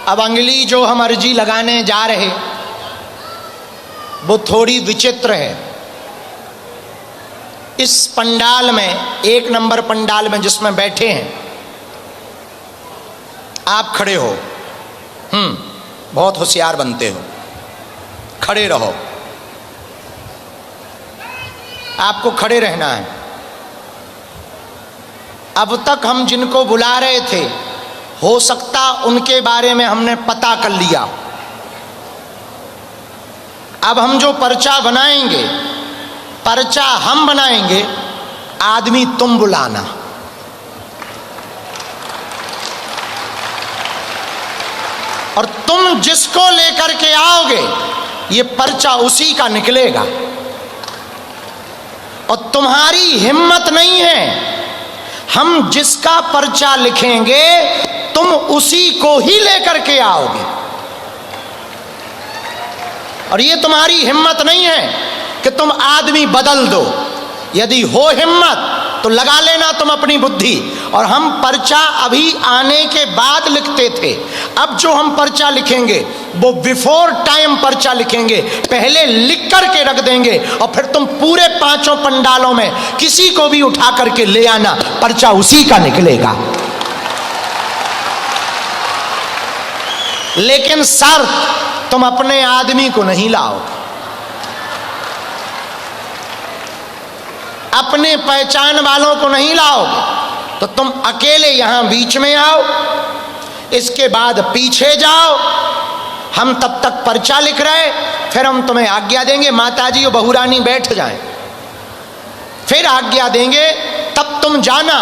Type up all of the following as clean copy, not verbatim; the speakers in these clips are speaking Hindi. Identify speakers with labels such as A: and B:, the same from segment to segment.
A: अब अंगली जो हम अर्जी लगाने जा रहे वो थोड़ी विचित्र है। इस पंडाल में, 1 नंबर पंडाल में जिसमें बैठे हैं, आप खड़े हो, बहुत होशियार बनते हो, खड़े रहो, आपको खड़े रहना है। अब तक हम जिनको बुला रहे थे, हो सकता उनके बारे में हमने पता कर लिया। अब हम जो पर्चा बनाएंगे, पर्चा हम बनाएंगे, आदमी तुम बुलाना। और तुम जिसको लेकर के आओगे ये पर्चा उसी का निकलेगा। और तुम्हारी हिम्मत नहीं है, हम जिसका पर्चा लिखेंगे तुम उसी को ही लेकर के आओगे। और ये तुम्हारी हिम्मत नहीं है कि तुम आदमी बदल दो। यदि हो हिम्मत तो लगा लेना तुम अपनी बुद्धि। और हम पर्चा अभी आने के बाद लिखते थे, अब जो हम पर्चा लिखेंगे वो बिफोर टाइम पर्चा लिखेंगे, पहले लिख करके रख देंगे। और फिर तुम पूरे 5 पंडालों में किसी को भी उठा करके ले आना, पर्चा उसी का निकलेगा। लेकिन शर्त, तुम अपने आदमी को नहीं लाओ, अपने पहचान वालों को नहीं लाओगे, तो तुम अकेले यहां बीच में आओ, इसके बाद पीछे जाओ, हम तब तक पर्चा लिख रहे, फिर हम तुम्हें आज्ञा देंगे, माताजी और बहुरानी बैठ जाएं, फिर आज्ञा देंगे, तब तुम जाना।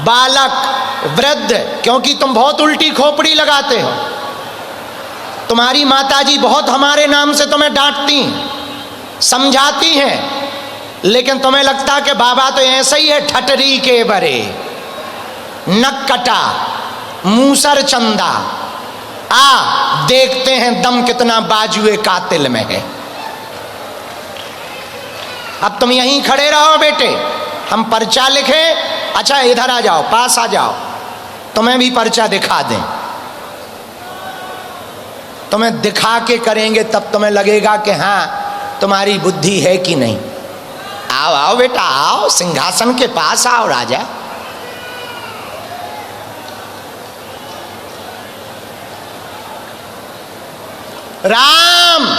A: बालक, वृद्ध, क्योंकि तुम बहुत उल्टी खोपड़ी लगाते हो, तुम्हारी माताजी बहुत हमारे नाम से तुम्हें डांटती, समझाती हैं, लेकिन तुम्हें लगता कि बाबा तो ऐसा ही है, ठटरी के बरे, नक्कटा, मूसर चंदा, आ देखते हैं दम कितना बाजुए कातिल में है। अब तुम यहीं खड़े रहो बेटे, हम पर्चा लिखें। अच्छा इधर आ जाओ, पास आ जाओ, तुम्हें भी पर्चा दिखा दें। तुम्हें दिखा के करेंगे तब तुम्हें लगेगा कि हाँ तुम्हारी बुद्धि है कि नहीं। आओ आओ बेटा आओ, सिंहासन के पास आओ राजा। राम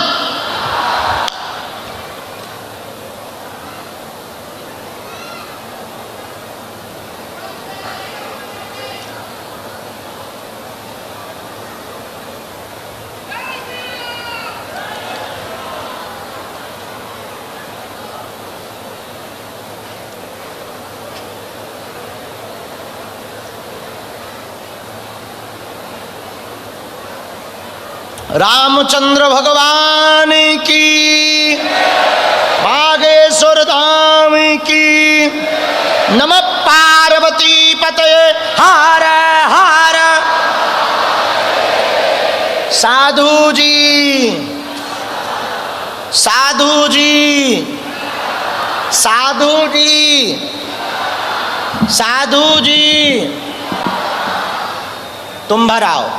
A: रामचंद्र भगवान की, बागेश्वर धाम की। नमः पार्वती पतये हर हर। साधु जी, साधु जी, साधु जी, साधु जी, तुम भर आओ।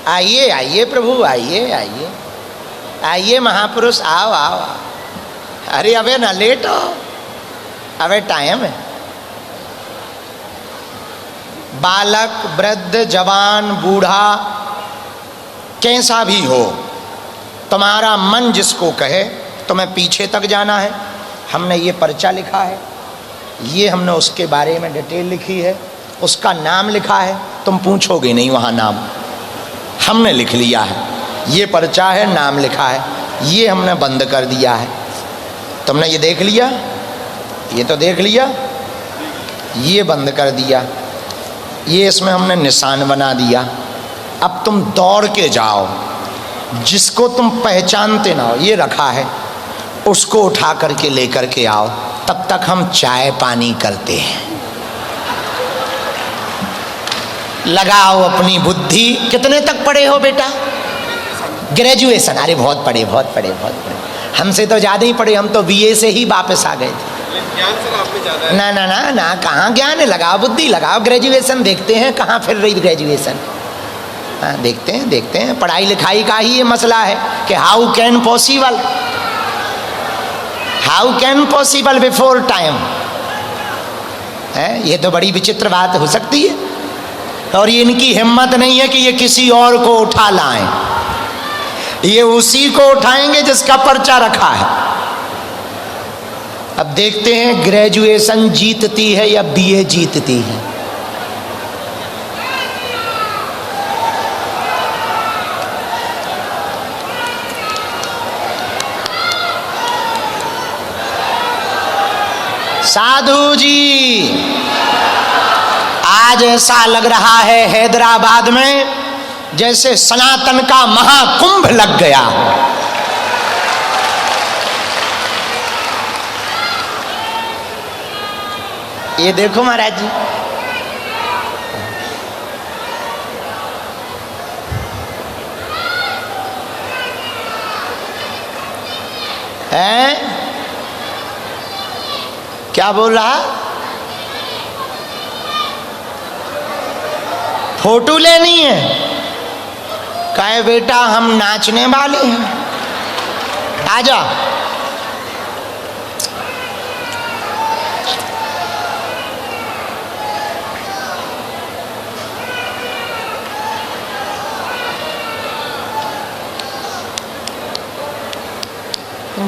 A: आइए आइए प्रभु, आइए आइए आइए महापुरुष, आओ आओ। अरे अबे ना लेट हो, अबे टाइम है। बालक, वृद्ध, जवान, बूढ़ा, कैसा भी हो, तुम्हारा मन जिसको कहे, तुम्हें पीछे तक जाना है। हमने ये पर्चा लिखा है, ये हमने उसके बारे में डिटेल लिखी है, उसका नाम लिखा है। तुम पूछोगे नहीं वहाँ नाम, हमने लिख लिया है। ये पर्चा है, नाम लिखा है, ये हमने बंद कर दिया है। तुमने ये देख लिया, ये तो देख लिया, ये बंद कर दिया, ये इसमें हमने निशान बना दिया। अब तुम दौड़ के जाओ, जिसको तुम पहचानते ना हो, ये रखा है, उसको उठा करके लेकर के आओ। तब तक हम चाय पानी करते हैं। लगाओ अपनी बुद्धि। कितने तक पढ़े हो बेटा? ग्रेजुएशन, अरे बहुत पढ़े बहुत पढ़े बहुत पढ़े, हमसे तो ज़्यादा ही पढ़े, हम तो बीए से ही वापस आ गए थे।
B: ज्ञान सर आप में ज़्यादा है।
A: ना ना ना ना, कहाँ ज्ञान है, लगाओ बुद्धि लगाओ, ग्रेजुएशन देखते हैं कहाँ फिर रही ग्रेजुएशन। हाँ देखते हैं, पढ़ाई लिखाई का ही ये मसला है कि how can possible before time है। ये तो बड़ी विचित्र बात हो सकती है, और ये इनकी हिम्मत नहीं है कि ये किसी और को उठा लाएं, ये उसी को उठाएंगे जिसका पर्चा रखा है। अब देखते हैं ग्रेजुएशन जीतती है या बीए जीतती है। साधु जी, आज ऐसा लग रहा है हैदराबाद में जैसे सनातन का महाकुंभ लग गया हो। ये देखो महाराज जी, हैं? क्या बोल रहा? फोटो लेनी है? कहे बेटा हम नाचने वाले हैं, आजा।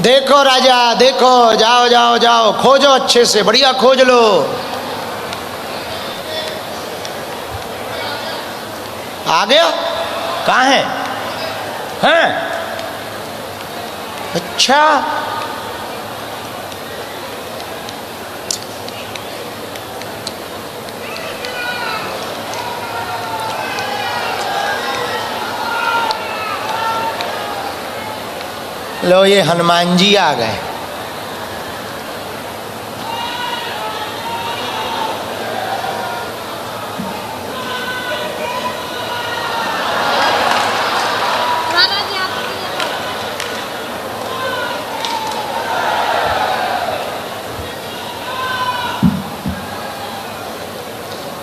A: देखो राजा देखो, जाओ जाओ जाओ, खोजो अच्छे से, बढ़िया खोज लो। आ गया? कहाँ है? हैं? अच्छा, लो ये हनुमान जी आ गए।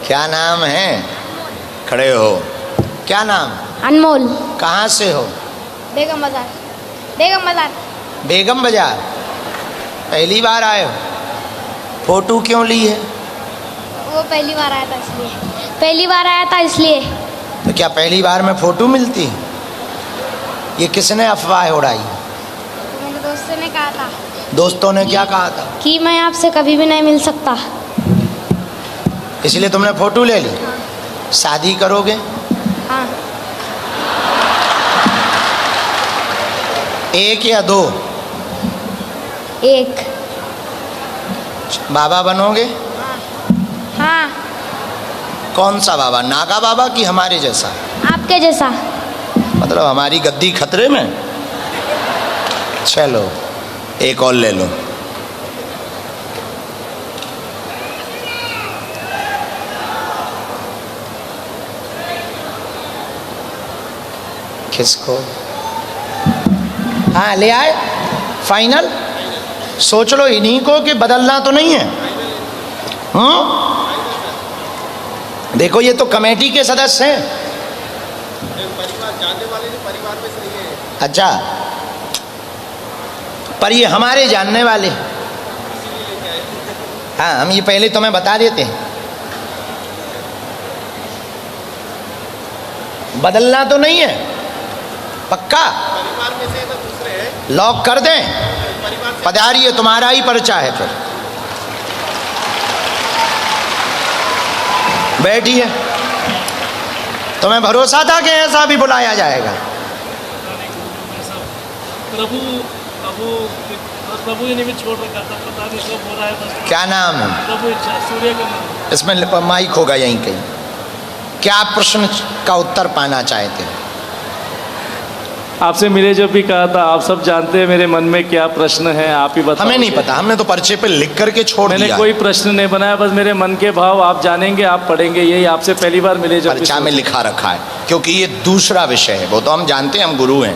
A: क्या नाम है? खड़े हो। क्या नाम?
C: अनमोल।
A: कहाँ से हो?
C: बेगम बाजार। बेगम बाजार।
A: बेगम बाजार। पहली बार आए हो? फोटो क्यों ली है?
C: वो पहली बार आया था इसलिए। पहली बार आया था इसलिए।
A: तो क्या पहली बार में फोटो मिलती? ये किसने अफवाह उड़ाई?
C: तो मेरे दोस्त ने कहा था।
A: दोस्तों ने क्या कहा था?
C: कि मैं आपसे कभी भी नहीं मिल सकता,
A: इसलिए तुमने फोटो ले ली। शादी करोगे?
C: हाँ।
A: एक या दो?
C: एक।
A: बाबा बनोगे?
C: हाँ।
A: कौन सा बाबा? नागा बाबा कि हमारे जैसा?
C: आपके जैसा।
A: मतलब हमारी गद्दी खतरे में? चलो एक और ले लो। किसको? हाँ ले आए। फाइनल? सोच लो इन्हीं को कि बदलना तो नहीं है। देखो ये तो कमेटी के सदस्य हैं।
B: परिवार जानने वाले ने परिवार में से नहीं है।
A: अच्छा, पर ये हमारे जानने वाले। हाँ हम ये पहले तुम्हें बता देते हैं। बदलना तो नहीं है? पक्का?
B: परिवार में से तो दूसरे हैं।
A: लॉक कर दें? पधारिए, तुम्हारा ही पर्चा है। फिर बैठिए। तुम्हें भरोसा था कि ऐसा भी बुलाया जाएगा?
D: प्रभु प्रभु प्रभु ने भी छोड़ रखा था, पता नहीं कब हो रहा है। बस
A: क्या नाम है?
D: प्रभु इच्छा, सूर्य का नाम।
A: इसमें माइक होगा यहीं कहीं। क्या प्रश्न का उत्तर पाना चाहते हो?
D: आपसे मिले जब भी कहा था, आप सब जानते हैं मेरे मन में क्या प्रश्न है, आप ही बताओ।
A: हमें नहीं पता, हमने तो पर्चे पे लिख करके छोड़
D: मैंने
A: दिया।
D: कोई प्रश्न नहीं बनाया, बस मेरे मन के भाव आप जानेंगे, आप पढ़ेंगे, यही आपसे पहली बार मिले जब भी।
A: पर्चा में लिखा रखा है, क्योंकि ये दूसरा विषय है। वो तो हम जानते हैं, हम गुरु हैं,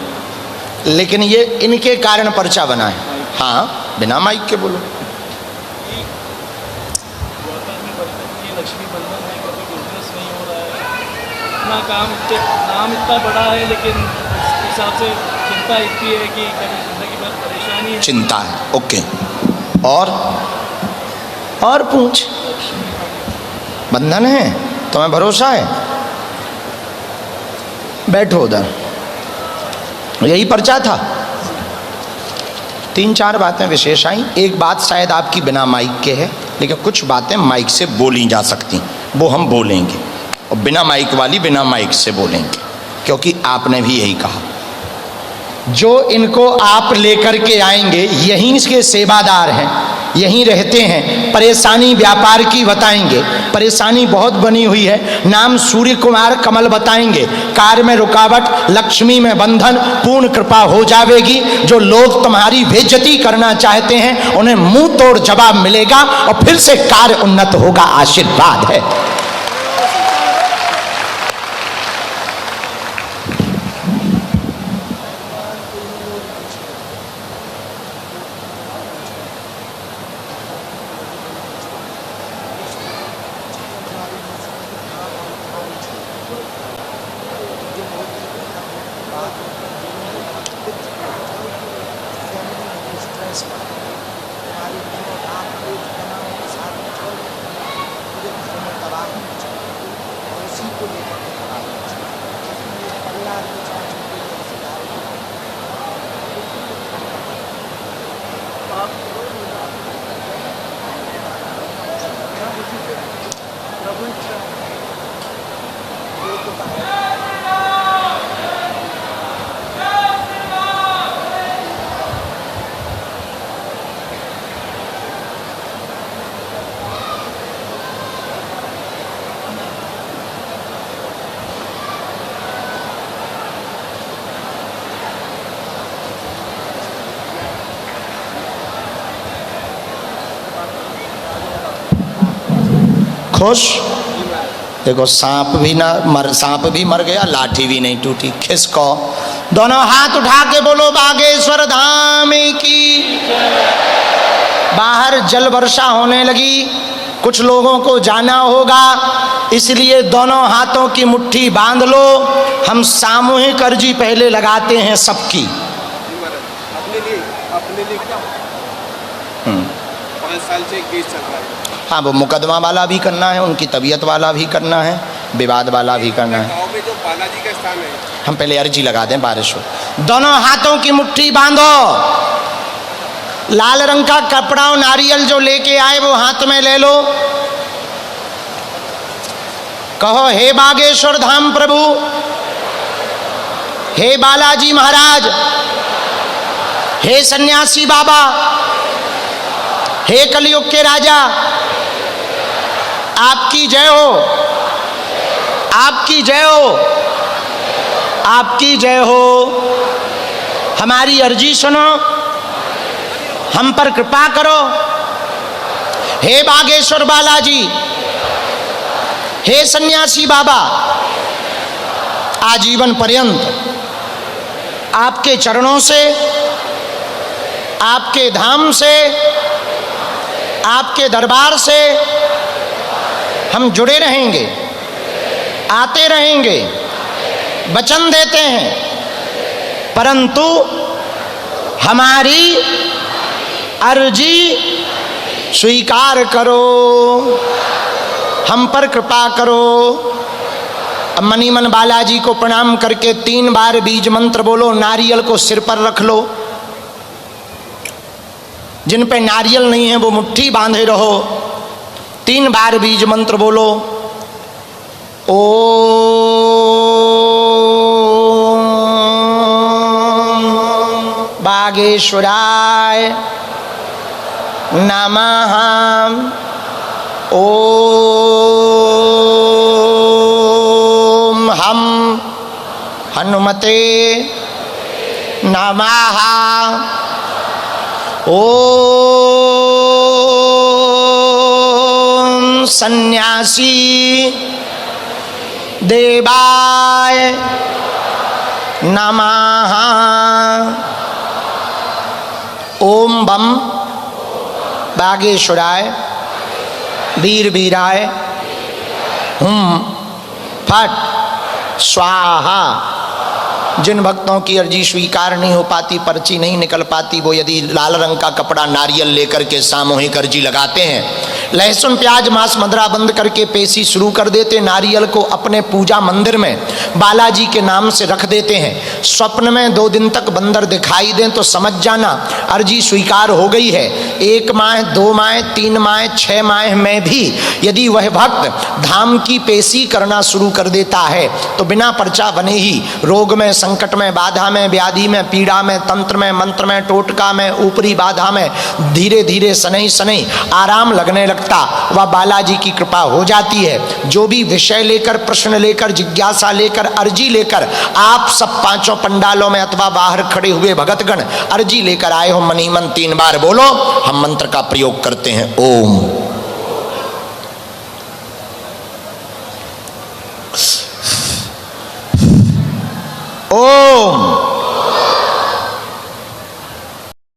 A: लेकिन ये इनके कारण पर्चा बना है। हाँ, बिना माइक के बोलो।
D: लक्ष्मी बंधन है, कभी बिजनेस नहीं हो रहा है, अपना नाम इतना बड़ा है, लेकिन इस हिसाब से चिंता इतनी है कि कभी जिंदगी भर परेशानी है।
A: चिंता है, ओके। और पूछ। बंधन है, तुम्हें भरोसा है? बैठो उधर। यही पर्चा था। 3-4 बातें विशेष आई। एक बात शायद आपकी बिना माइक के है, लेकिन कुछ बातें माइक से बोली जा सकती, वो हम बोलेंगे, और बिना माइक वाली बिना माइक से बोलेंगे, क्योंकि आपने भी यही कहा। जो इनको आप लेकर के आएंगे, यहीं इसके सेवादार हैं, यहीं रहते हैं, परेशानी व्यापार की बताएंगे। परेशानी बहुत बनी हुई है, नाम सूर्य कुमार कमल बताएंगे। कार्य में रुकावट, लक्ष्मी में बंधन, पूर्ण कृपा हो जाएगी। जो लोग तुम्हारी बेइज्जती करना चाहते हैं, उन्हें मुंह तोड़ जवाब मिलेगा और फिर से कार्य उन्नत होगा। आशीर्वाद है। खुश? देखो, सांप भी मर गया, लाठी भी नहीं टूटी। खिसको। दोनों हाथ उठा के बोलो बागेश्वर धाम की। बाहर जल वर्षा होने लगी, कुछ लोगों को जाना होगा, इसलिए दोनों हाथों की मुट्ठी बांध लो। हम सामूहिक अर्जी पहले लगाते हैं सबकी।
B: अपने लिए क्या 5 साल से केस चल रहा है।
A: हाँ, वो मुकदमा वाला भी करना है, उनकी तबीयत वाला भी करना है, विवाद वाला भी करना है।
B: गाँव में जो बालाजी का स्थान है,
A: हम पहले अर्जी लगा दें, बारिश हो। दोनों हाथों की मुट्ठी बांधो। लाल रंग का कपड़ा और नारियल जो लेके आए वो हाथ में ले लो। कहो, हे बागेश्वर धाम प्रभु, हे बालाजी महाराज, हे सन्यासी बाबा, हे कलयुग के राजा, आपकी जय हो, आपकी जय हो, आपकी जय हो। हमारी अर्जी सुनो, हम पर कृपा करो। हे बागेश्वर बालाजी, हे सन्यासी बाबा, आजीवन पर्यंत आपके चरणों से, आपके धाम से, आपके दरबार से हम जुड़े रहेंगे, आते रहेंगे, वचन देते हैं, परंतु हमारी अर्जी स्वीकार करो, हम पर कृपा करो। अब मनी मन बालाजी को प्रणाम करके 3 बार बीज मंत्र बोलो। नारियल को सिर पर रख लो। जिन पे नारियल नहीं है वो मुट्ठी बांधे रहो। 3 बार बीज मंत्र बोलो। ओम बागेश्वराय नमः। ओम हम हनुमते नमः। ओम सन्यासी देवाय नमः। ओम बम बागेश्वराय वीर वीराय फट स्वाहा। जिन भक्तों की अर्जी स्वीकार नहीं हो पाती, पर्ची नहीं निकल पाती, वो यदि लाल रंग का कपड़ा नारियल लेकर के सामूहिक अर्जी लगाते हैं, लहसुन प्याज मांस मदरा बंद करके पेशी शुरू कर देते, नारियल को अपने पूजा मंदिर में बालाजी के नाम से रख देते हैं। स्वप्न में 2 दिन तक बंदर दिखाई दें तो समझ जाना अर्जी स्वीकार हो गई है। 1 माह 2 माह 3 माह 6 माह में भी यदि वह भक्त धाम की पेशी करना शुरू कर देता है तो बिना पर्चा बने ही रोग में, संकट में, बाधा में, व्याधि में, पीड़ा में, तंत्र में, मंत्र में, टोटका में, ऊपरी बाधा में धीरे धीरे शनै शनै आराम लगने लगता। वह बालाजी की कृपा हो जाती है। जो भी विषय लेकर, प्रश्न लेकर, जिज्ञासा लेकर, अर्जी लेकर आप सब 5 पंडालों में अथवा बाहर खड़े हुए भगतगण अर्जी लेकर आए हो, मनी मन 3 बार बोलो। हम मंत्र का प्रयोग करते हैं। ओम ओम